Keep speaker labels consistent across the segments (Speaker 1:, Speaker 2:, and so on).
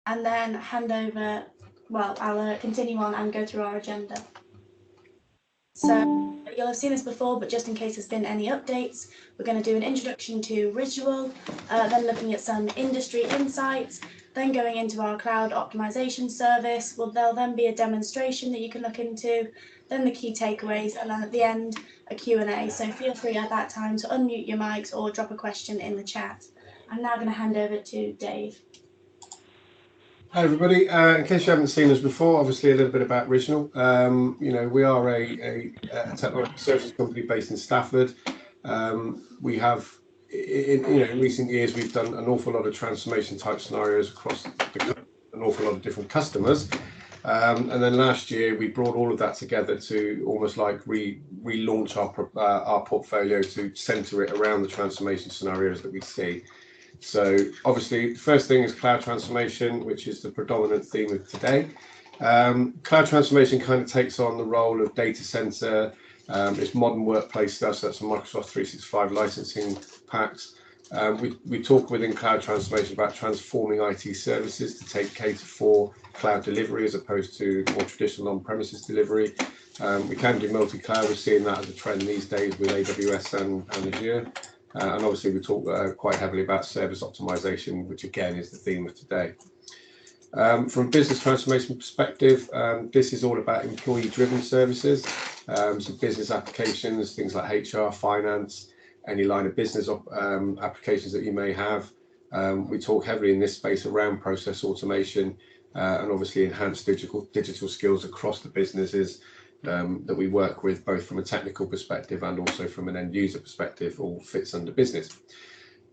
Speaker 1: and then hand over, well, I'll continue on and go through our agenda. So you'll have seen this before, but just in case there's been any updates, we're going to do an introduction to risual, then looking at some industry insights, then going into our Cloud Optimisation Service. There'll then be a demonstration that you can look into, then the key takeaways, and then at the end, a Q&A. So feel free at that time to unmute your mics or drop a question in the chat. I'm now going to hand over to Dave.
Speaker 2: Hi everybody. In case you haven't seen us before, obviously a little bit about risual. We are a technology services company based in Stafford. We have, in recent years, we've done an awful lot of transformation type scenarios across an awful lot of different customers. And then last year we brought all of that together to almost like relaunch our portfolio to centre it around the transformation scenarios that we see. So obviously, first thing is cloud transformation, which is the predominant theme of today. Cloud transformation kind of takes on the role of data center. It's modern workplace stuff, so that's a Microsoft 365 licensing packs. We talk within cloud transformation about transforming IT services to cater for cloud delivery as opposed to more traditional on-premises delivery. We can do multi-cloud. We're seeing that as a trend these days with AWS and Azure. And obviously we talk quite heavily about service optimization, which again is the theme of today. From a business transformation perspective, this is all about employee-driven services, so business applications, things like HR, finance, any line of business applications that you may have. We talk heavily in this space around process automation and obviously enhanced digital skills across the businesses that we work with, both from a technical perspective and also from an end user perspective, all fits under business.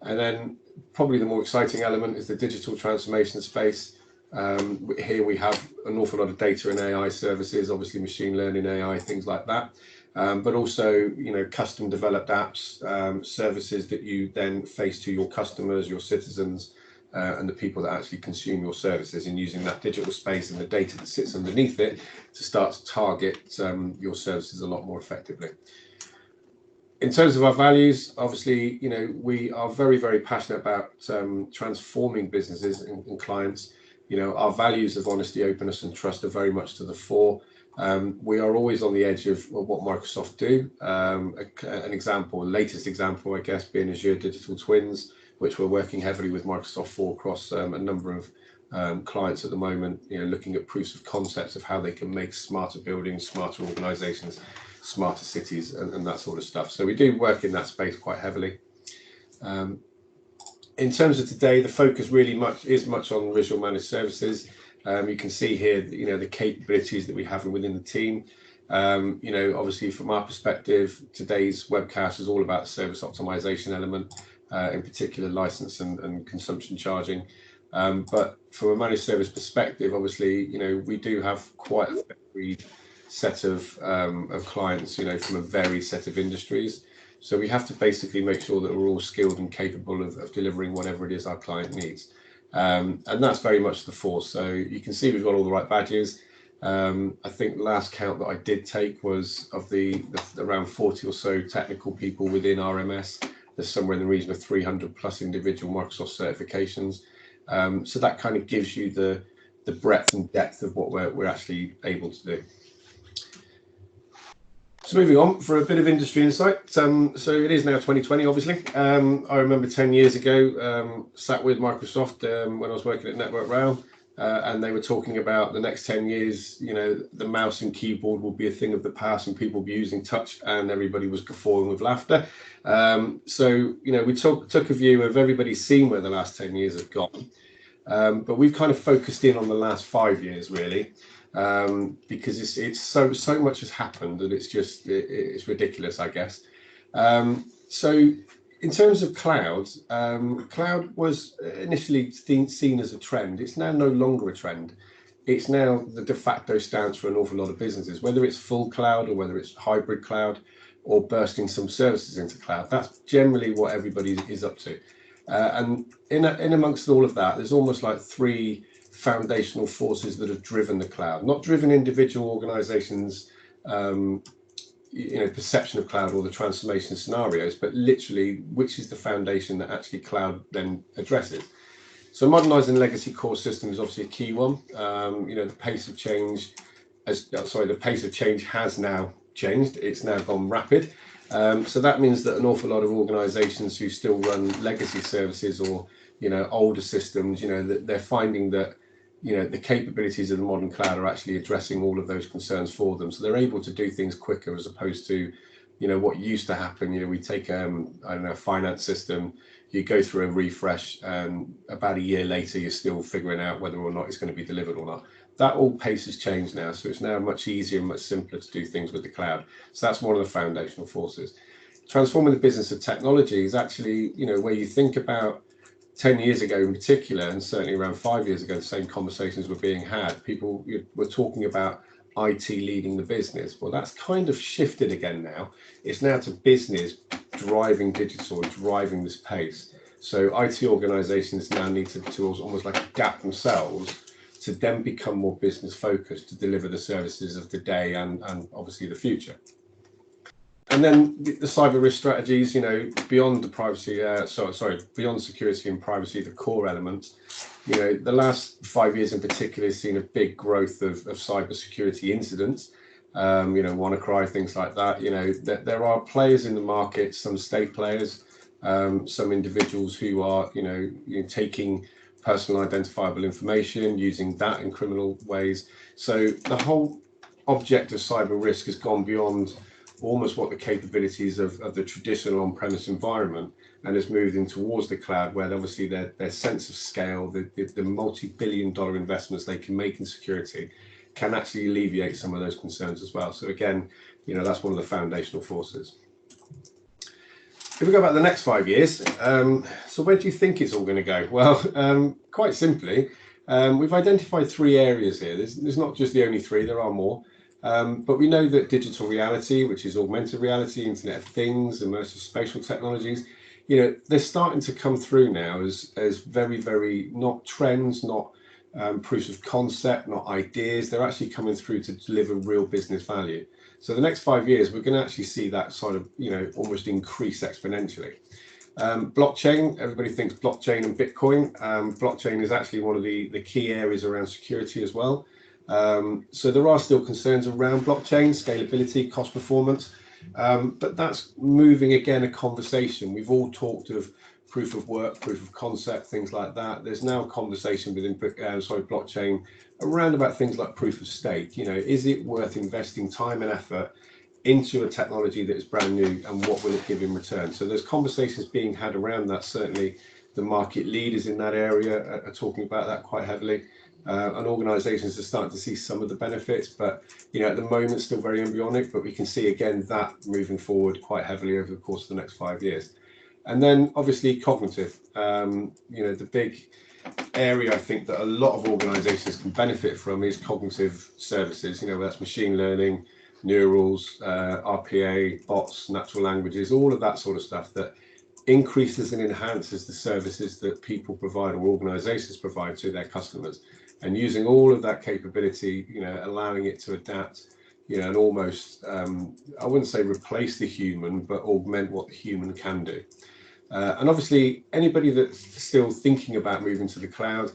Speaker 2: And then probably the more exciting element is the digital transformation space. Here we have an awful lot of data and AI services, obviously machine learning, AI, things like that. But also, custom developed apps, services that you then face to your customers, your citizens, and the people that actually consume your services, and using that digital space and the data that sits underneath it to start to target your services a lot more effectively. In terms of our values, obviously, we are very, very passionate about transforming businesses and clients. Our values of honesty, openness, and trust are very much to the fore. We are always on the edge of what Microsoft do. Latest example, I guess, being Azure Digital Twins, which we're working heavily with Microsoft for across a number of clients at the moment, looking at proofs of concepts of how they can make smarter buildings, smarter organizations, smarter cities, and that sort of stuff. So we do work in that space quite heavily. In terms of today, the focus really is much on risual managed services. You can see here, the capabilities that we have within the team. Obviously from our perspective, today's webcast is all about the service optimization element, in particular license and consumption charging. But from a managed service perspective, obviously, we do have quite a varied set of clients, from a varied set of industries. So we have to basically make sure that we're all skilled and capable of delivering whatever it is our client needs. And that's very much the force. So you can see we've got all the right badges. I think the last count that I did take was of the around 40 or so technical people within RMS. There's somewhere in the region of 300 plus individual Microsoft certifications. So that kind of gives you the breadth and depth of what we're actually able to do. So moving on for a bit of industry insight. So it is now 2020, obviously. I remember 10 years ago, sat with Microsoft when I was working at Network Rail, and they were talking about the next 10 years, the mouse and keyboard will be a thing of the past and people will be using touch, and everybody was guffawing with laughter. So, we took a view of everybody's seen where the last 10 years have gone. But we've kind of focused in on the last 5 years, really, because it's so much has happened that it's ridiculous, I guess. So in terms of cloud was initially seen as a trend. It's now no longer a trend. It's now the de facto stance for an awful lot of businesses, whether it's full cloud or whether it's hybrid cloud or bursting some services into cloud. That's generally what everybody is up to. And in amongst all of that, there's almost like three foundational forces that have driven the cloud, not driven individual organizations, perception of cloud or the transformation scenarios, but literally which is the foundation that actually cloud then addresses. So modernising legacy core systems is obviously a key one. The pace of change, the pace of change has now changed. It's now gone rapid. So that means that an awful lot of organisations who still run legacy services or older systems, that they're finding that the capabilities of the modern cloud are actually addressing all of those concerns for them. So they're able to do things quicker as opposed to what used to happen. We take I don't know, a finance system, you go through a refresh, and about a year later you're still figuring out whether or not it's going to be delivered or not. That all pace has changed now, so it's now much easier and much simpler to do things with the cloud. So that's one of the foundational forces. Transforming the business of technology is actually where you think about 10 years ago in particular, and certainly around 5 years ago, the same conversations were being had. People were talking about IT leading the business. Well, that's kind of shifted again now. It's now to business driving digital, driving this pace. So IT organizations now need to almost like adapt themselves to then become more business focused to deliver the services of the day and obviously the future. And then the cyber risk strategies, beyond the privacy, beyond security and privacy, the core elements, the last 5 years in particular has seen a big growth of cyber security incidents, WannaCry, things like that. There are players in the market, some state players, some individuals who are, taking personal identifiable information, using that in criminal ways. So the whole object of cyber risk has gone beyond almost what the capabilities of the traditional on-premise environment, and has moved in towards the cloud, where obviously their sense of scale, the multi-billion-dollar investments they can make in security can actually alleviate some of those concerns as well. So again, that's one of the foundational forces. If we go back the next 5 years, so where do you think it's all going to go? Well, quite simply, we've identified 3 areas here. There's not just the only 3, there are more. But we know that digital reality, which is augmented reality, Internet of Things, immersive spatial technologies, they're starting to come through now as very, very, not trends, not proofs of concept, not ideas. They're actually coming through to deliver real business value. So the next 5 years, we're going to actually see that sort of, almost increase exponentially. Blockchain, everybody thinks blockchain and Bitcoin. Blockchain is actually one of the key areas around security as well. So there are still concerns around blockchain, scalability, cost performance, but that's moving again a conversation. We've all talked of proof of work, proof of concept, things like that. There's now a conversation within blockchain around about things like proof of stake. Is it worth investing time and effort into a technology that is brand new, and what will it give in return? So there's conversations being had around that. Certainly the market leaders in that area are talking about that quite heavily. And organisations are starting to see some of the benefits, but at the moment still very embryonic, but we can see again that moving forward quite heavily over the course of the next 5 years. And then obviously cognitive, the big area I think that a lot of organisations can benefit from is cognitive services, that's machine learning, neurals, RPA, bots, natural languages, all of that sort of stuff that increases and enhances the services that people provide or organisations provide to their customers. And using all of that capability, allowing it to adapt, and almost, I wouldn't say replace the human, but augment what the human can do. And obviously, anybody that's still thinking about moving to the cloud,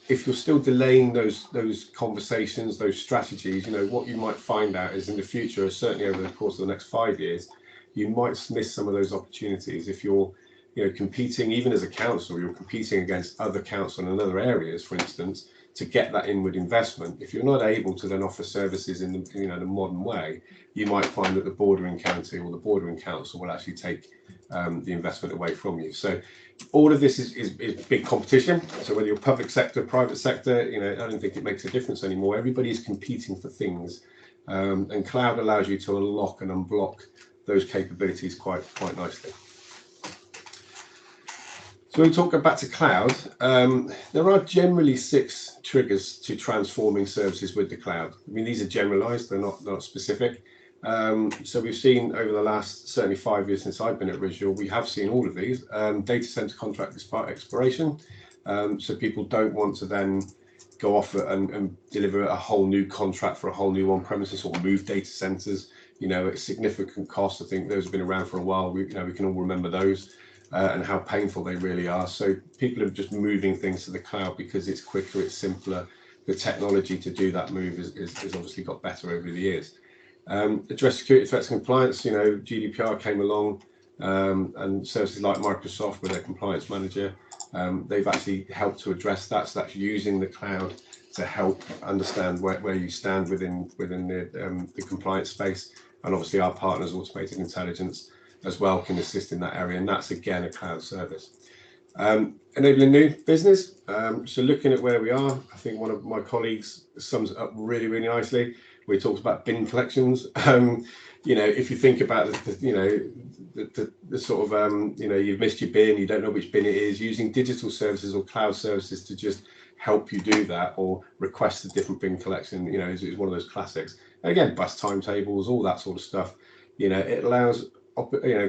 Speaker 2: if you're still delaying those conversations, those strategies, what you might find out is in the future, certainly over the course of the next 5 years, you might miss some of those opportunities. If you're competing, even as a council, you're competing against other councils in other areas, for instance, to get that inward investment. If you're not able to then offer services in the modern way, you might find that the bordering county or the bordering council will actually take the investment away from you. So all of this is big competition. So whether you're public sector, private sector, I don't think it makes a difference anymore. Everybody's competing for things, and cloud allows you to unlock and unblock those capabilities quite nicely. So when we talk back to cloud, there are generally 6 triggers to transforming services with the cloud. I mean, these are generalized, they're not specific. So we've seen over the last certainly 5 years since I've been at Risual, we have seen all of these. Data center contract expiration. So people don't want to then go off and deliver a whole new contract for a whole new on-premises or move data centers, at significant cost. I think those have been around for a while. We can all remember those. and how painful they really are. So people are just moving things to the cloud because it's quicker, it's simpler. The technology to do that move is obviously got better over the years. Address security threats and compliance. You know, GDPR came along, and services like Microsoft with their compliance manager, they've actually helped to address that. So that's using the cloud to help understand where you stand within the compliance space. And obviously our partners, Automated Intelligence, as well, can assist in that area, and that's again a cloud service. Enabling new business. So looking at where we are, I think one of my colleagues sums it up really nicely. We talked about bin collections. You know, if you think about the sort of you know, you've missed your bin, you don't know which bin it is, using digital services or cloud services to just help you do that, or request a different bin collection, you know, is one of those classics. And again, bus timetables, all that sort of stuff. You know, it allows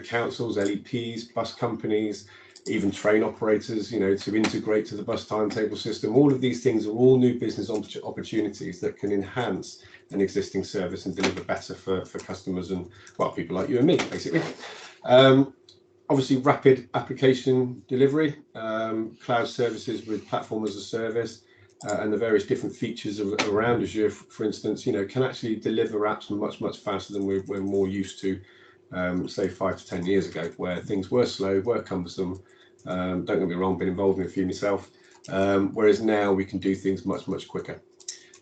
Speaker 2: councils, LEPs, bus companies, even train operators, you know, to integrate to the bus timetable system. All of these things are all new business opportunities that can enhance an existing service and deliver better for customers and, well, people like you and me, basically. Obviously, rapid application delivery, cloud services with platform as a service, and the various different features around Azure, for instance, you know, can actually deliver apps much faster than we're more used to, say 5 to 10 years ago, where things were slow, were cumbersome. Don't get me wrong, been involved in a few myself. Whereas now we can do things much quicker.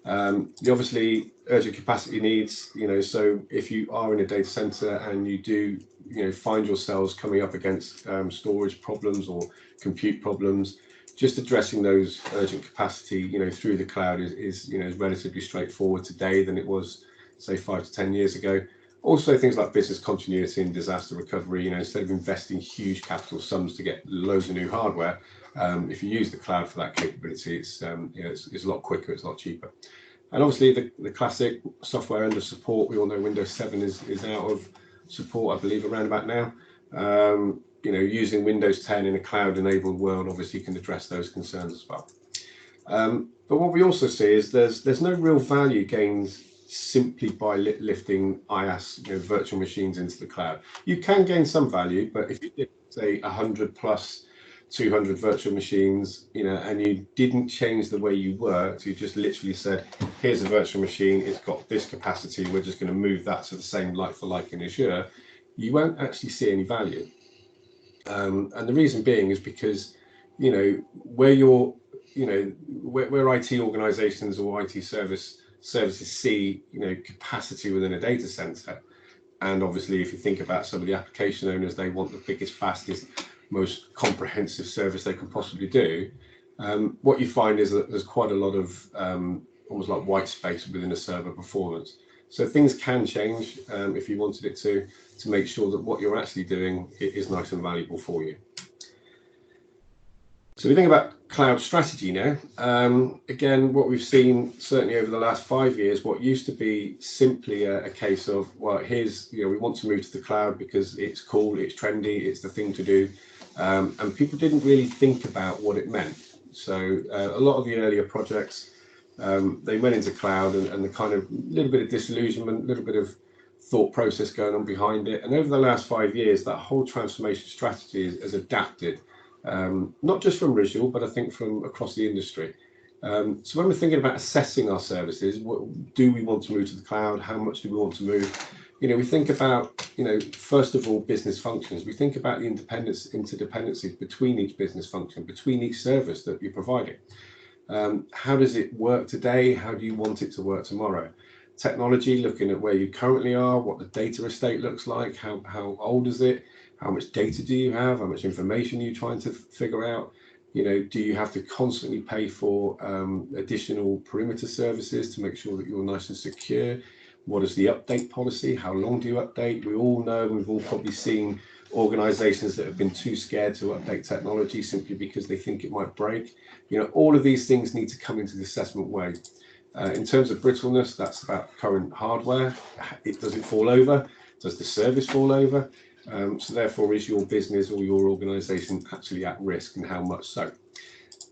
Speaker 2: The obviously urgent capacity needs, you know, so if you are in a data center and you do, you know, find yourselves coming up against storage problems or compute problems, just addressing those urgent capacity, you know, through the cloud is you know, is relatively straightforward today than it was, say, 5 to 10 years ago. Also, things like business continuity and disaster recovery, you know, instead of investing huge capital sums to get loads of new hardware, if you use the cloud for that capability, it's you know, it's a lot quicker, it's a lot cheaper. And obviously the classic software end of support, we all know Windows 7 is out of support, I believe, around about now. You know, using Windows 10 in a cloud-enabled world obviously can address those concerns as well. But what we also see is there's no real value gains simply by lifting IaaS, you know, virtual machines into the cloud. You can gain some value, but if you did, say, 100 plus 200 virtual machines, you know, and you didn't change the way you worked, you just literally said, here's a virtual machine, it's got this capacity, we're just going to move that to the same like for like in Azure, you won't actually see any value. And the reason being is because, you know, where you're, you know, where IT organizations or IT services see, you know, capacity within a data center, and obviously if you think about some of the application owners, they want the biggest, fastest, most comprehensive service they can possibly do. What you find is that there's quite a lot of almost like white space within a server performance. So things can change if you wanted it to make sure that what you're actually doing is nice and valuable for you. So we think about cloud strategy now. Again, what we've seen certainly over the last 5 years, what used to be simply a case of, well, here's, you know, we want to move to the cloud because it's cool, it's trendy, it's the thing to do. And people didn't really think about what it meant. So a lot of the earlier projects, they went into cloud and the kind of little bit of disillusionment, a little bit of thought process going on behind it. And over the last 5 years, that whole transformation strategy has adapted, not just from risual, but I think from across the industry. So when we're thinking about assessing our services, do we want to move to the cloud? How much do we want to move? You know, we think about, you know, first of all, business functions. We think about the interdependencies between each business function, between each service that you're providing. How does it work today? How do you want it to work tomorrow? Technology, looking at where you currently are, what the data estate looks like, how old is it? How much data do you have? How much information are you trying to figure out? You know, do you have to constantly pay for additional perimeter services to make sure that you're nice and secure? What is the update policy? How long do you update? We all know, we've all probably seen organizations that have been too scared to update technology simply because they think it might break. You know, all of these things need to come into the assessment way. In terms of brittleness, that's about current hardware. Does it fall over? Does the service fall over? So therefore, is your business or your organization actually at risk, and how much so?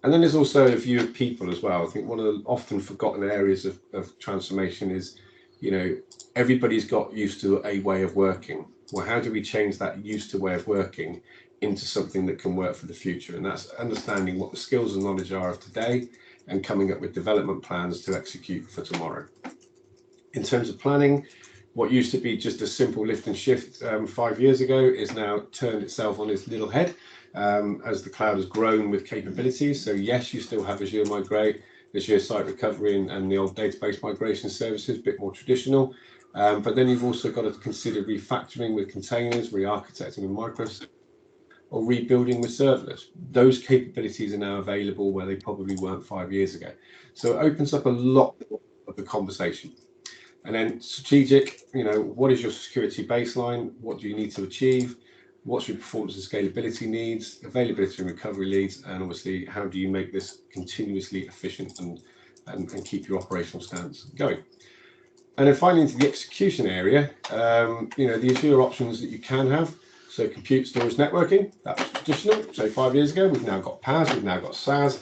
Speaker 2: And then there's also a view of people as well. I think one of the often forgotten areas of transformation is, you know, everybody's got used to a way of working. Well, how do we change that used to way of working into something that can work for the future. And that's understanding what the skills and knowledge are of today and coming up with development plans to execute for tomorrow. In terms of planning, what used to be just a simple lift and shift 5 years ago is now turned itself on its little head as the cloud has grown with capabilities. So yes, you still have Azure Migrate, Azure Site Recovery and the old database migration services, a bit more traditional. But then you've also got to consider refactoring with containers, re-architecting with microservices, or rebuilding with serverless. Those capabilities are now available where they probably weren't 5 years ago. So it opens up a lot of the conversation. And then strategic, what is your security baseline? What do you need to achieve? What's your performance and scalability needs, availability and recovery needs, and obviously, how do you make this continuously efficient and keep your operational standards going? And then finally, into the execution area, the Azure options that you can have. So compute, storage, networking, that was traditional. So 5 years ago, we've now got PaaS, we've now got SaaS.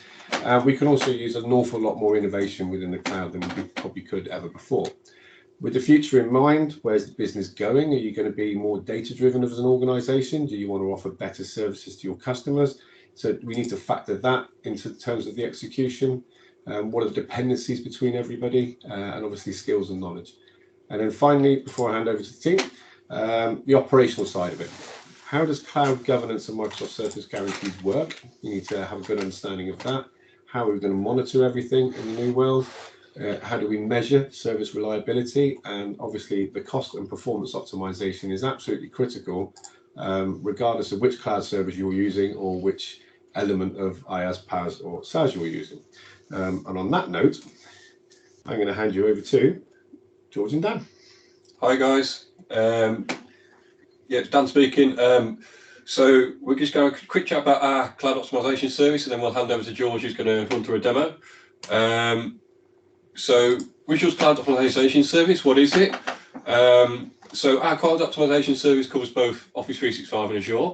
Speaker 2: We can also use an awful lot more innovation within the cloud than we probably could ever before. With the future in mind, where's the business going? Are you going to be more data-driven as an organization? Do you want to offer better services to your customers? So we need to factor that into terms of the execution. What are the dependencies between everybody? And obviously skills and knowledge. And then finally, before I hand over to the team, the operational side of it. How does cloud governance and Microsoft Service Guarantees work? You need to have a good understanding of that. How are we going to monitor everything in the new world? How do we measure service reliability? And obviously the cost and performance optimization is absolutely critical, regardless of which cloud service you're using or which element of IaaS, PaaS or SaaS you're using. And on that note, I'm going to hand you over to George and Dan.
Speaker 3: Hi guys. It's Dan speaking. So we're just going to have a quick chat about our Cloud Optimisation Service, and then we'll hand over to George, who's going to run through a demo. So Rizual's Cloud Optimisation Service, what is it? So our Cloud Optimisation Service covers both Office 365 and Azure.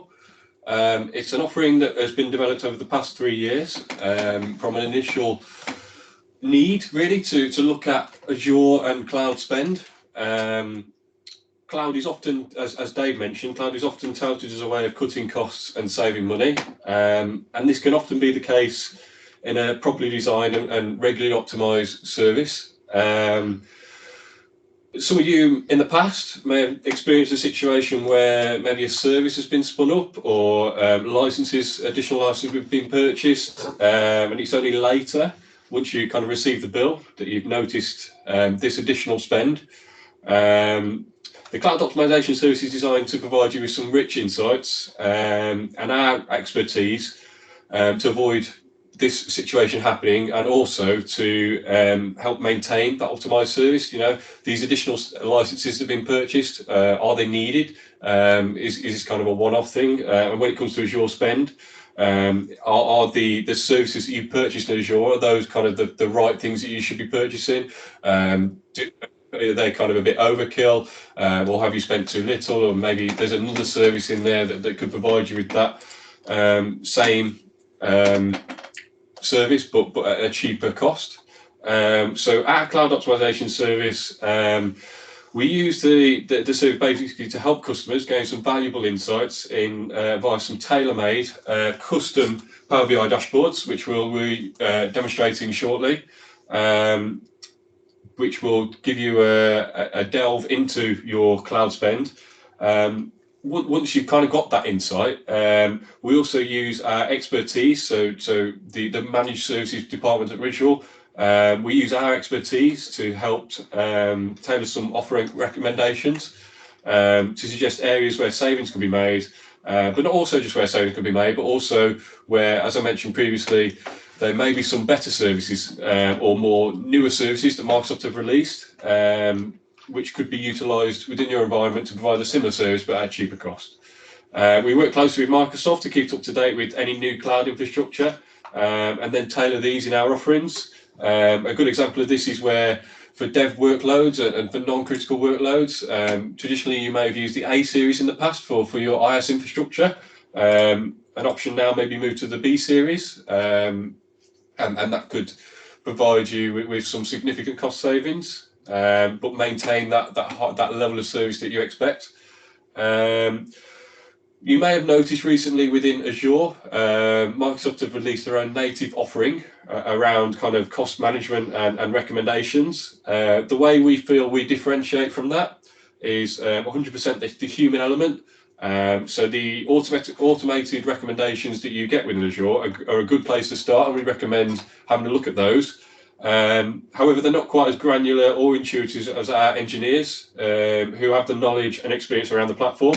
Speaker 3: It's an offering that has been developed over the past 3 years from an initial need really to look at Azure and cloud spend. Cloud is often, as Dave mentioned, cloud is often touted as a way of cutting costs and saving money. And this can often be the case in a properly designed and regularly optimized service. Some of you in the past may have experienced a situation where maybe a service has been spun up or additional licenses have been purchased, and it's only later, once you kind of receive the bill, that you've noticed this additional spend. The Cloud Optimisation Service is designed to provide you with some rich insights and our expertise to avoid this situation happening, and also to help maintain that optimized service. These additional licenses that have been purchased, are they needed? Is this kind of a one-off thing? And when it comes to Azure spend, are the services that you purchased in Azure, are those kind of the right things that you should be purchasing? Are they kind of a bit overkill, or have you spent too little, or maybe there's another service in there that could provide you with that same service but at a cheaper cost. So our Cloud Optimisation Service, we use the service basically to help customers gain some valuable insights via some tailor-made custom Power BI dashboards, which we'll be demonstrating shortly, which will give you a delve into your cloud spend. Once you've kind of got that insight, we also use our expertise. So the managed services department at Risual, we use our expertise to help tailor some offering recommendations to suggest areas where savings can be made, but not also just where savings can be made, but also where, as I mentioned previously, there may be some better services or more newer services that Microsoft have released, which could be utilised within your environment to provide a similar service but at a cheaper cost. We work closely with Microsoft to keep up to date with any new cloud infrastructure, and then tailor these in our offerings. A good example of this is where for dev workloads and for non-critical workloads, traditionally you may have used the A series in the past for your IaaS infrastructure. An option now may be moved to the B series, and that could provide you with some significant cost savings, but maintain that level of service that you expect. You may have noticed recently within Azure, Microsoft have released their own native offering around kind of cost management and recommendations. The way we feel we differentiate from that is 100% the human element. So the automated recommendations that you get within Azure are a good place to start, and we recommend having a look at those. However, they're not quite as granular or intuitive as our engineers who have the knowledge and experience around the platform.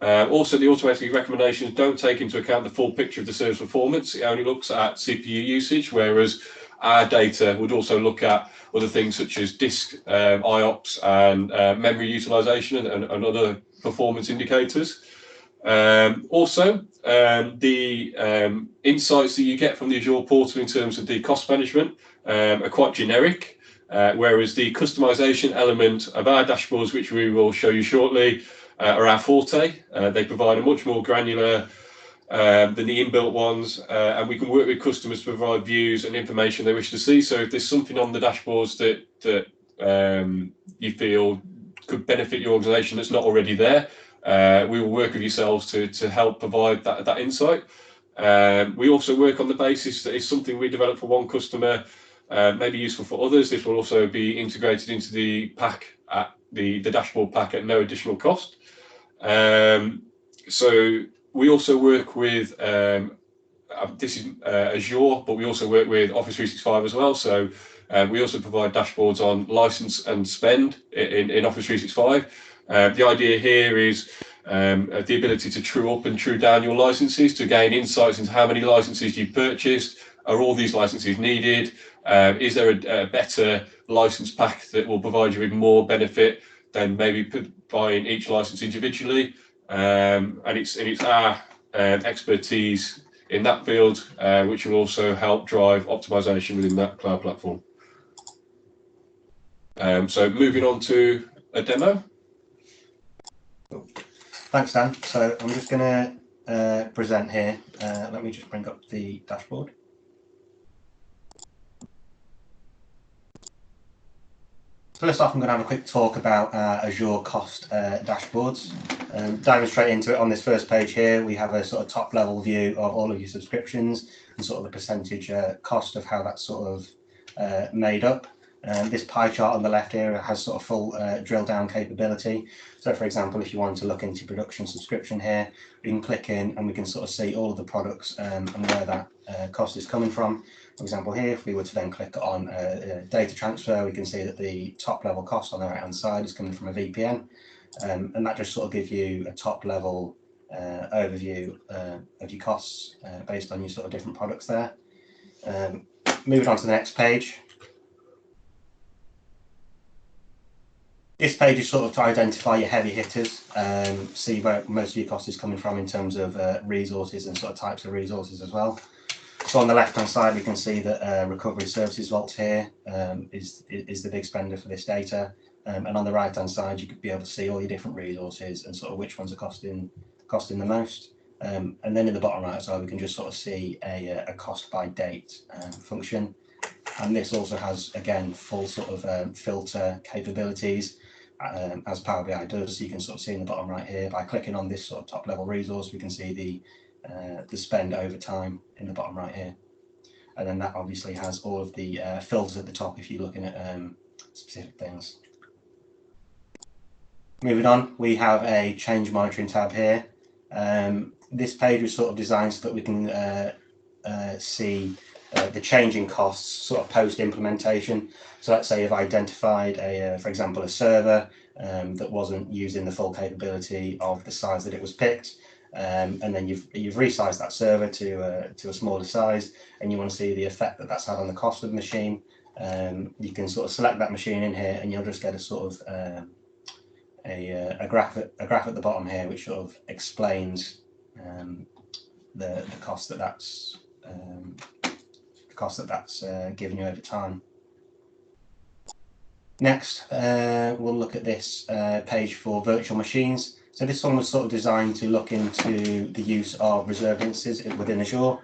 Speaker 3: Also, the automatic recommendations don't take into account the full picture of the service performance. It only looks at CPU usage, whereas our data would also look at other things such as disk IOPS and memory utilization and other performance indicators. Also, the insights that you get from the Azure portal in terms of the cost management are quite generic, whereas the customization element of our dashboards, which we will show you shortly, are our forte. They provide a much more granular than the inbuilt ones, and we can work with customers to provide views and information they wish to see. So if there's something on the dashboards that you feel could benefit your organization that's not already there, we will work with yourselves to help provide that insight. We also work on the basis that it's something we develop for one customer may be useful for others. This will also be integrated into the pack at the dashboard pack at no additional cost. So we also work with this is Azure, but we also work with Office 365 as well. So we also provide dashboards on license and spend in Office 365. The idea here is the ability to true up and true down your licenses to gain insights into how many licenses you've purchased. Are all these licenses needed? Is there a better license pack that will provide you with more benefit than maybe buying each license individually? And it's our expertise in that field, which will also help drive optimization within that cloud platform. So moving on to a demo.
Speaker 4: Thanks, Dan. So I'm just going to present here. Let me just bring up the dashboard. First off, I'm going to have a quick talk about Azure cost dashboards. Diving straight into it, on this first page here, we have a sort of top level view of all of your subscriptions and sort of the percentage cost of how that's sort of made up. This pie chart on the left here has sort of full drill down capability. So for example, if you want to look into production subscription here, we can click in and we can sort of see all of the products and where that cost is coming from. For example, here, if we were to then click on data transfer, we can see that the top level cost on the right hand side is coming from a VPN. And that just sort of gives you a top level overview of your costs based on your sort of different products there. Moving on to the next page. This page is sort of to identify your heavy hitters, see where most of your cost is coming from in terms of resources and sort of types of resources as well. So on the left hand side, we can see that recovery services vault here is the big spender for this data. And on the right hand side, you could be able to see all your different resources and sort of which ones are costing the most. And then in the bottom right side, we can just sort of see a cost by date function. And this also has, again, full sort of filter capabilities as Power BI does. So you can sort of see in the bottom right here, by clicking on this sort of top level resource, we can see the spend over time in the bottom right here. And then that obviously has all of the filters at the top if you're looking at specific things. Moving on, we have a change monitoring tab here. This page was sort of designed so that we can see the changing costs sort of post implementation. So let's say you've identified for example, a server that wasn't using the full capability of the size that it was picked, and then you've resized that server to a smaller size, and you want to see the effect that that's had on the cost of the machine. You can sort of select that machine in here, and you'll just get a sort of a graph at the bottom here, which sort of explains the cost that's given you over time. Next, we'll look at this page for virtual machines. So this one was sort of designed to look into the use of reserved instances within Azure,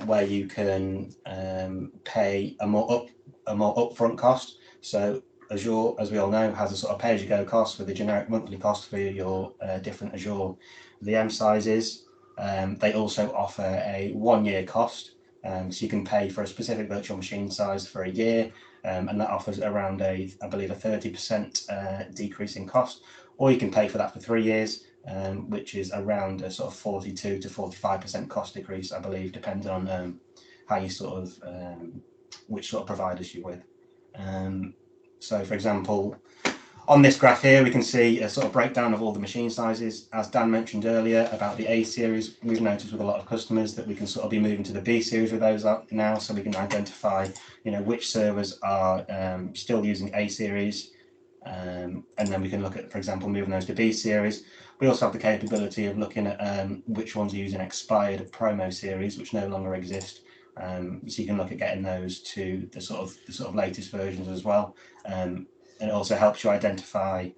Speaker 4: where you can pay a more upfront cost. So Azure, as we all know, has a sort of pay-as-you-go cost with a generic monthly cost for your different Azure the M sizes, they also offer a 1-year cost. So you can pay for a specific virtual machine size for a year, and that offers around I believe a 30% decrease in cost, or you can pay for that for 3 years, which is around a sort of 42 to 45% cost decrease, I believe, depending on how you sort of which sort of providers you're with. So, for example, on this graph here, we can see a sort of breakdown of all the machine sizes. As Dan mentioned earlier about the A series, we've noticed with a lot of customers that we can sort of be moving to the B series with those now, so we can identify, which servers are still using A series, and then we can look at, for example, moving those to B series. We also have the capability of looking at which ones are using expired promo series, which no longer exist. So you can look at getting those to the sort of latest versions as well. And it also helps you identify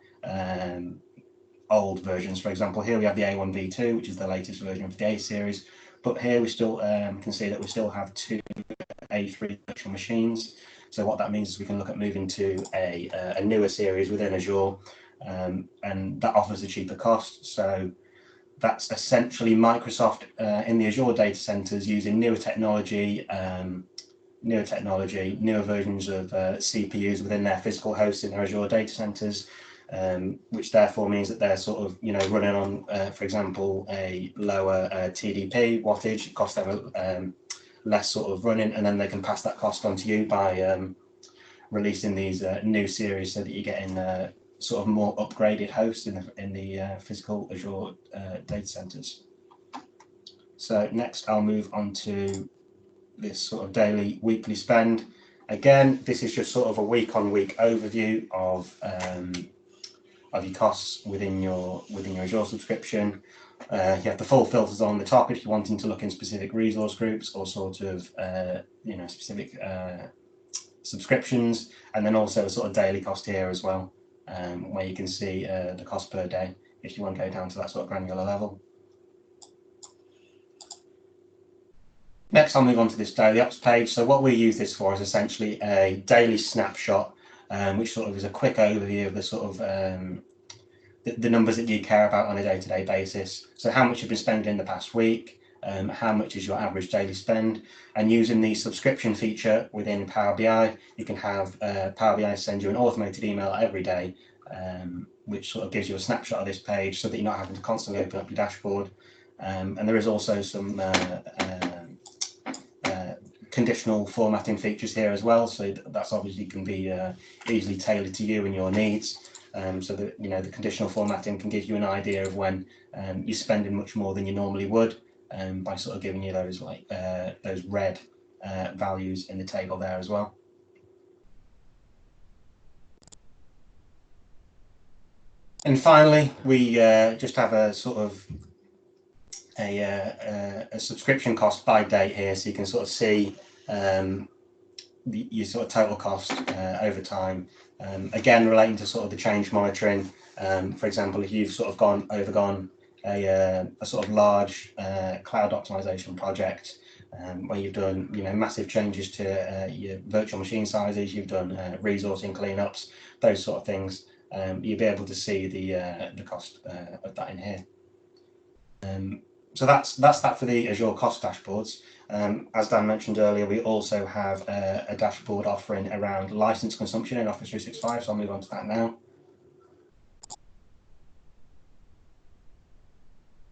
Speaker 4: old versions. For example, here we have the A1V2, which is the latest version of the A series, but here we still can see that we still have 2 A3 virtual machines. So what that means is we can look at moving to a newer series within Azure, and that offers a cheaper cost. So that's essentially Microsoft in the Azure data centers using newer technology, newer versions of CPUs within their physical hosts in their Azure data centers, which therefore means that they're sort of running on, for example, a lower TDP wattage. It costs them less sort of running, and then they can pass that cost on to you by releasing these new series, so that you're getting sort of more upgraded hosts in the physical Azure data centers. So next, I'll move on to this sort of daily, weekly spend. Again, this is just sort of a week-on-week overview of your costs within your Azure subscription. You have the full filters on the top if you're wanting to look in specific resource groups or sort of specific subscriptions, and then also a sort of daily cost here as well, where you can see the cost per day if you want to go down to that sort of granular level. Next, I'll move on to this daily ops page. So what we use this for is essentially a daily snapshot, which sort of is a quick overview of the sort of the numbers that you care about on a day-to-day basis. So how much you've been spending in the past week, how much is your average daily spend, and using the subscription feature within Power BI, you can have Power BI send you an automated email every day, which sort of gives you a snapshot of this page, so that you're not having to constantly open up your dashboard. And there is also some conditional formatting features here as well, so that's obviously can be easily tailored to you and your needs, so that the conditional formatting can give you an idea of when you're spending much more than you normally would, by sort of giving you those those red values in the table there as well. And finally, we just have a sort of a subscription cost by date here, so you can sort of see your sort of total cost over time. Again, relating to sort of the change monitoring. For example, if you've sort of undergone a sort of large cloud optimization project, where you've done massive changes to your virtual machine sizes, you've done resourcing cleanups, those sort of things, you'll be able to see the cost of that in here. So that's that for the Azure cost dashboards. As Dan mentioned earlier, we also have a dashboard offering around license consumption in Office 365, so I'll move on to that now.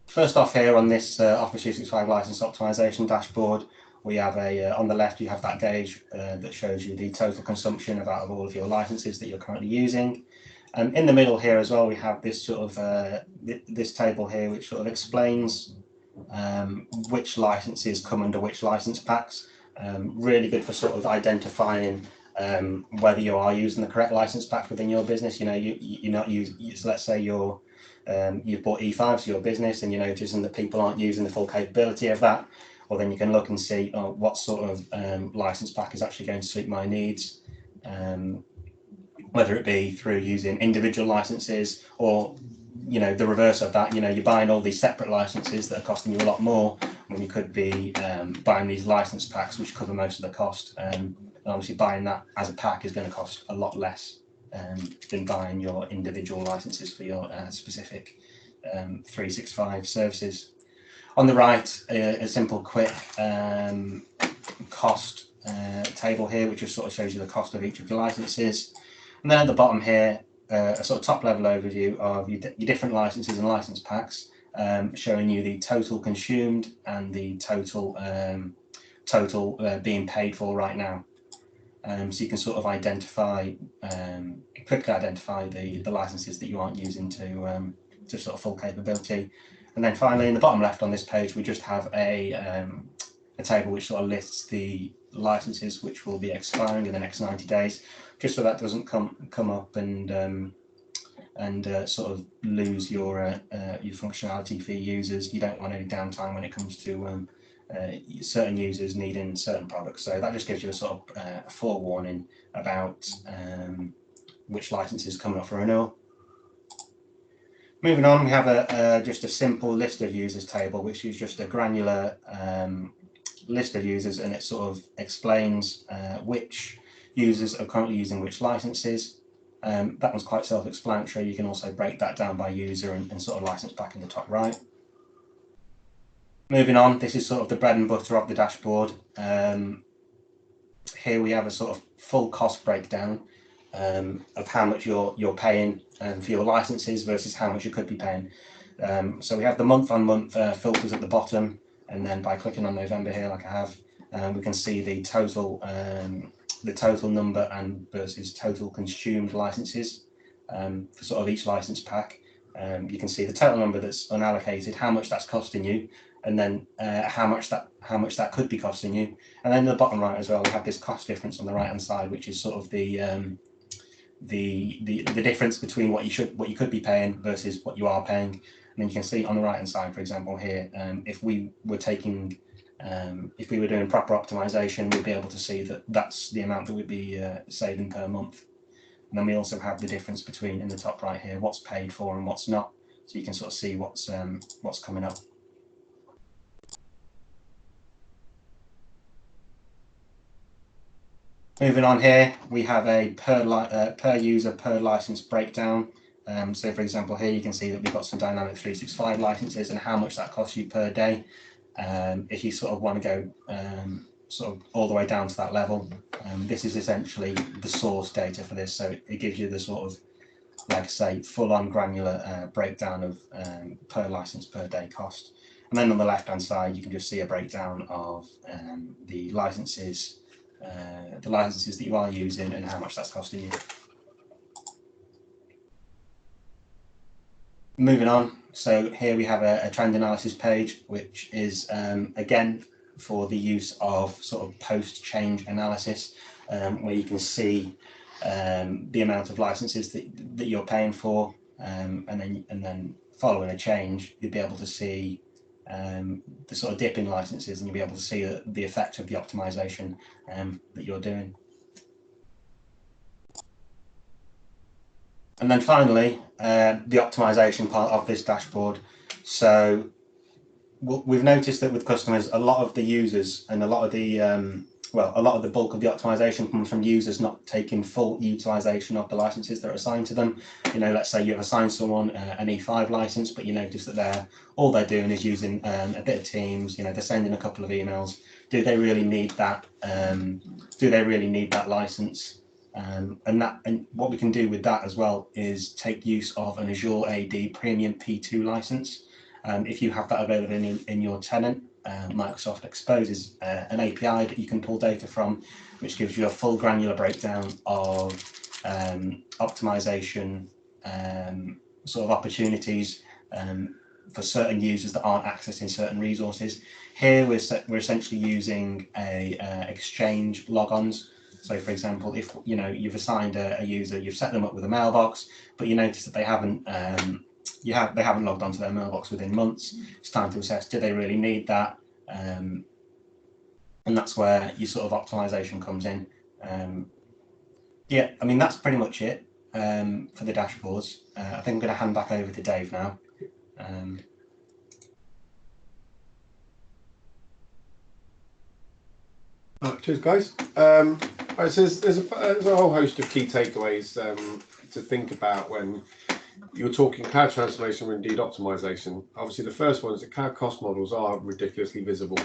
Speaker 4: First off, here on this Office 365 license optimization dashboard, we have on the left you have that gauge that shows you the total consumption of all of your licenses that you're currently using. In the middle here as well, we have this sort of this table here, which sort of explains which licenses come under which license packs. Really good for sort of identifying whether you are using the correct license pack within your business. You're not using, let's say you've bought E5 to your business and you're noticing that people aren't using the full capability of that. Well, then you can look and see what sort of license pack is actually going to suit my needs. Whether it be through using individual licenses or the reverse of that, you're buying all these separate licenses that are costing you a lot more when you could be buying these license packs which cover most of the cost. And obviously buying that as a pack is going to cost a lot less than buying your individual licenses for your specific 365 services. On the right, a simple quick cost table here, which just sort of shows you the cost of each of your licenses. And then at the bottom here, a sort of top level overview of your different licenses and license packs, showing you the total consumed and the total being paid for right now. So you can sort of quickly identify the licenses that you aren't using to sort of full capability. And then finally, in the bottom left on this page, we just have a table which sort of lists the licenses which will be expiring in the next 90 days, just so that doesn't come up and sort of lose your functionality for your users. You don't want any downtime when it comes to certain users needing certain products. So that just gives you a sort of forewarning about which licenses coming up for renewal. Moving on, we have just a simple list of users table, which is just a granular list of users, and it sort of explains which users are currently using which licenses. That one's quite self-explanatory. You can also break that down by user and sort of license pack in the top right. Moving on, this is sort of the bread and butter of the dashboard. Here we have a sort of full cost breakdown of how much you're paying for your licenses versus how much you could be paying. So we have the month-on-month filters at the bottom, and then by clicking on November here, like I have, we can see the total number and versus total consumed licenses for sort of each license pack. You can see the total number that's unallocated, how much that's costing you, and then how much that could be costing you. And then in the bottom right as well, we have this cost difference on the right hand side, which is sort of the difference between what you could be paying versus what you are paying. And then you can see on the right hand side, for example, here, if we were doing proper optimization, we'd be able to see that that's the amount that we'd be saving per month. And then we also have the difference between, in the top right here, what's paid for and what's not, so you can sort of see what's coming up. Moving on here, we have a per user per license breakdown. So for example, here you can see that we've got some Dynamics 365 licenses and how much that costs you per day. If you sort of want to go sort of all the way down to that level, this is essentially the source data for this. So it gives you the sort of, like I say, full-on granular breakdown of per license per day cost. And then on the left-hand side, you can just see a breakdown of the licenses that you are using and how much that's costing you. Moving on, so here we have a trend analysis page, which is again for the use of sort of post-change analysis, where you can see the amount of licenses that you're paying for, and then following a change, you'll be able to see the sort of dip in licenses, and you'll be able to see the effect of the optimization that you're doing. And then finally, the optimization part of this dashboard. So we've noticed that with customers, a lot of the users and a lot of the bulk of the optimization comes from users not taking full utilization of the licenses that are assigned to them. You know, let's say you've assigned someone an E5 license, but you notice that all they're doing is using a bit of Teams. You know, they're sending a couple of emails. Do they really need that? Do they really need that license? And what we can do with that as well is take use of an Azure AD Premium P2 license. If you have that available in your tenant, Microsoft exposes an API that you can pull data from, which gives you a full granular breakdown of optimization sort of opportunities for certain users that aren't accessing certain resources. Here we're essentially using a Exchange logons. So for example, if you've assigned a user, you've set them up with a mailbox, but you notice that they haven't logged onto their mailbox within months. It's time to assess, do they really need that? And that's where your sort of optimization comes in. Yeah, I mean, that's pretty much it for the dashboards. I think I'm going to hand back over to Dave now.
Speaker 2: Cheers, guys. Right, so there's a whole host of key takeaways to think about when you're talking cloud transformation or indeed optimization. Obviously, the first one is that cloud cost models are ridiculously visible.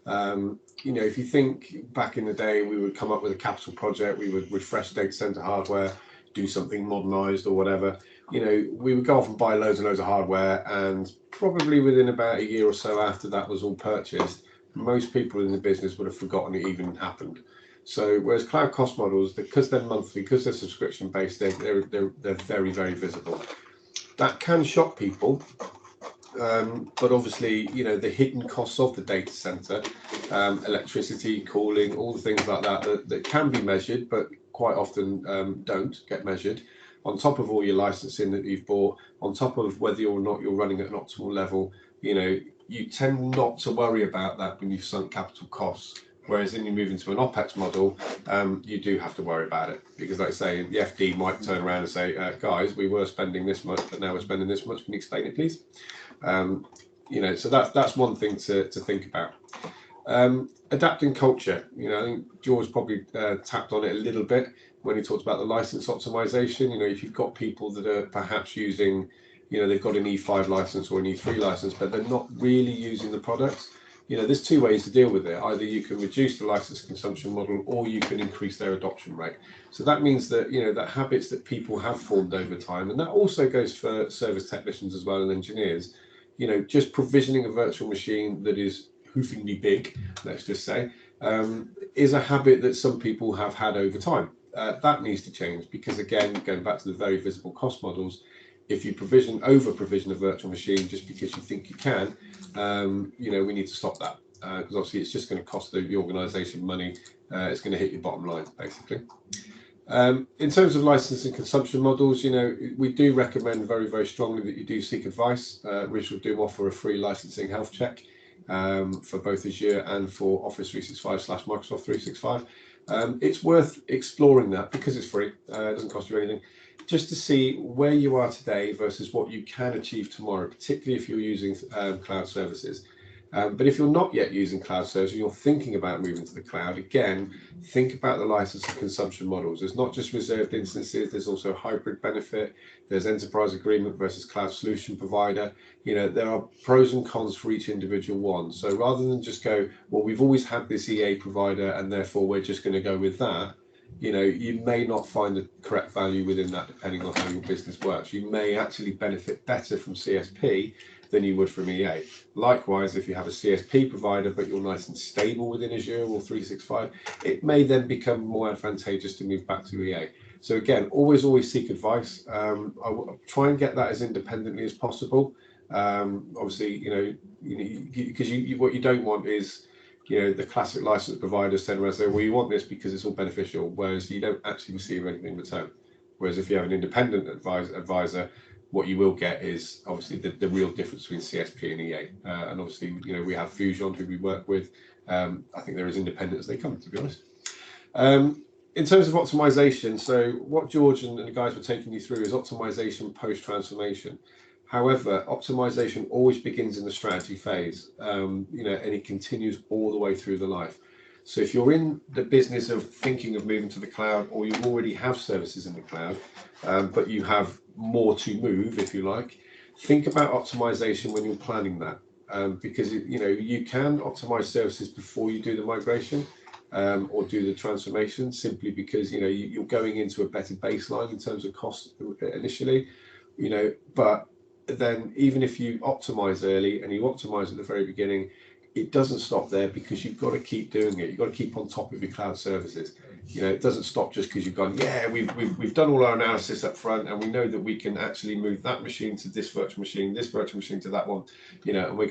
Speaker 2: You know, if you think back in the day, we would come up with a capital project, we would refresh data center hardware, do something modernized or whatever. You know, we would go off and buy loads and loads of hardware, and probably within about a year or so after that was all purchased, most people in the business would have forgotten it even happened. So whereas cloud cost models, because they're monthly, because they're subscription based, they're very, very visible. That can shock people, but obviously, you know, the hidden costs of the data center, electricity, cooling, all the things like that can be measured, but quite often don't get measured. On top of all your licensing that you've bought, on top of whether or not you're running at an optimal level, you know, you tend not to worry about that when you've sunk capital costs. Whereas when you move into an OPEX model, you do have to worry about it, because like I say, the FD might turn around and say, guys, we were spending this much, but now we're spending this much. Can you explain it, please? You know, so that's one thing to think about. Adapting culture, you know, I think George probably tapped on it a little bit when he talked about the license optimization. You know, if you've got people that are perhaps using, you know, they've got an E5 license or an E3 license, but they're not really using the products. You know, there's two ways to deal with it. Either you can reduce the license consumption model, or you can increase their adoption rate. So that means that, you know, that habits that people have formed over time, and that also goes for service technicians as well and engineers. You know, just provisioning a virtual machine that is hoofingly big, let's just say, is a habit that some people have had over time. That needs to change, because again, going back to the very visible cost models, if you over provision a virtual machine just because you think you can, you know, we need to stop that, because obviously it's just going to cost the organization money. It's going to hit your bottom line, basically. In terms of licensing consumption models, you know, we do recommend very, very strongly that you do seek advice. Risual do offer a free licensing health check for both Azure and for Office 365/Microsoft 365. It's worth exploring that, because it's free. It doesn't cost you anything, just to see where you are today versus what you can achieve tomorrow, particularly if you're using cloud services. But if you're not yet using cloud services, you're thinking about moving to the cloud, again, think about the license and consumption models. There's not just reserved instances, there's also hybrid benefit, there's enterprise agreement versus cloud solution provider. You know, there are pros and cons for each individual one. So rather than just go, well, we've always had this EA provider and therefore we're just going to go with that, you know, you may not find the correct value within that, depending on how your business works. You may actually benefit better from CSP than you would from EA. Likewise, if you have a CSP provider, but you're nice and stable within Azure or 365, it may then become more advantageous to move back to EA. So again, always seek advice. I will try and get that as independently as possible. Obviously, you know, because what you don't want is, you know, the classic license providers turn around and say, well, you want this because it's all beneficial, whereas you don't actually receive anything in return. Whereas if you have an independent advisor, what you will get is obviously the real difference between CSP and EA. And obviously, you know, we have Fusion, who we work with. I think they're as independent as they come, to be honest. In terms of optimization, so what George and the guys were taking you through is optimization post-transformation. However, optimization always begins in the strategy phase, you know, and it continues all the way through the life. So if you're in the business of thinking of moving to the cloud, or you already have services in the cloud, but you have more to move, if you like, think about optimization when you're planning that, because you know, you can optimize services before you do the migration or do the transformation, simply because, you know, you're going into a better baseline in terms of cost initially, you know. But then even if you optimize early and you optimize at the very beginning, it doesn't stop there, because you've got to keep doing it. You've got to keep on top of your cloud services. You know, it doesn't stop just because you've gone, yeah, we've done all our analysis up front, and we know that we can actually move that machine to this virtual machine to that one, you know, and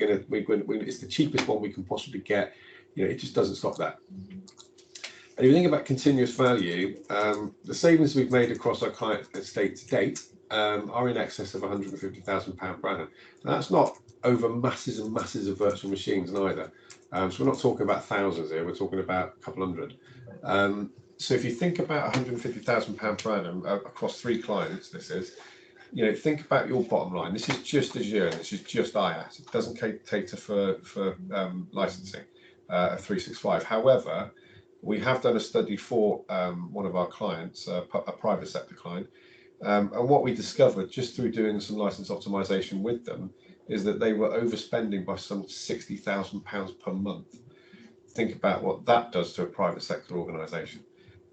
Speaker 2: it's the cheapest one we can possibly get. You know, it just doesn't stop that. And if you think about continuous value, the savings we've made across our client estate to date are in excess of £150,000 per annum. Now, that's not over masses and masses of virtual machines neither. So we're not talking about thousands here, we're talking about a couple hundred. So if you think about £150,000 per annum across 3 clients, this is, you know, think about your bottom line. This is just Azure, this is just IaaS. It doesn't cater for licensing of 365. However, we have done a study for one of our clients, a private sector client, And what we discovered just through doing some license optimization with them is that they were overspending by some £60,000 per month. Think about what that does to a private sector organisation,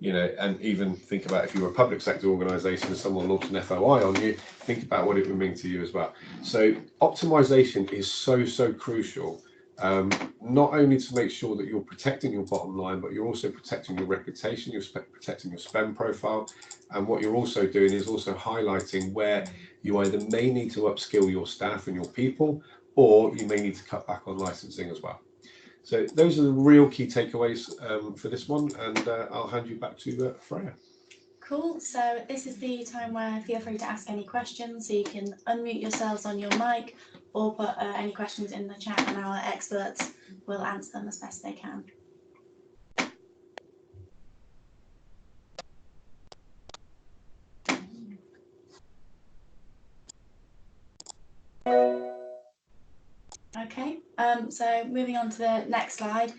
Speaker 2: and even think about if you were a public sector organisation and someone launched an FOI on you, think about what it would mean to you as well. So optimization is so crucial, not only to make sure that you're protecting your bottom line, but you're also protecting your reputation, you're protecting your spend profile. And what you're also doing is also highlighting where you either may need to upskill your staff and your people, or you may need to cut back on licensing as well. So those are the real key takeaways for this one, and I'll hand you back to Freya.
Speaker 1: Cool. So this is the time where feel free to ask any questions. So you can unmute yourselves on your mic or put any questions in the chat, and our experts will answer them as best they can. Okay, so moving on to the next slide,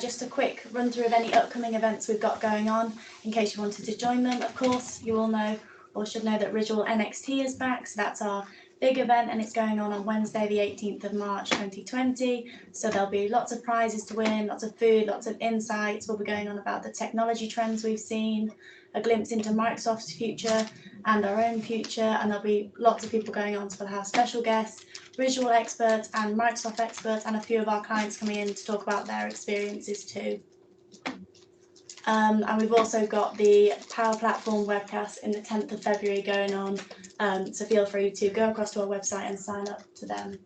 Speaker 1: just a quick run through of any upcoming events we've got going on in case you wanted to join them. Of course, you all know or should know that Risual NXT is back, so that's our big event, and it's going on Wednesday the 18th of March 2020. So there'll be lots of prizes to win, lots of food, lots of insights. We'll be going on about the technology trends we've seen, a glimpse into Microsoft's future and our own future, and there'll be lots of people going on, so we'll have special guests, Risual experts and Microsoft experts, and a few of our clients coming in to talk about their experiences too. And we've also got the Power Platform webcast in the 10th of February going on, so feel free to go across to our website and sign up to them.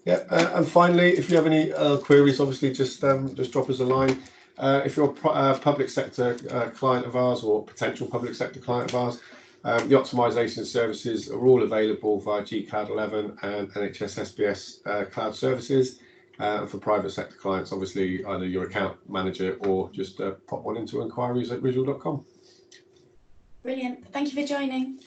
Speaker 2: Yeah, and finally, if you have any queries, obviously just drop us a line. If you're a public sector client of ours or potential public sector client of ours, the optimization services are all available via G-Cloud 11 and NHS SBS cloud services. For private sector clients, obviously either your account manager or just pop one into inquiries@risual.com.
Speaker 1: Brilliant. Thank you for joining.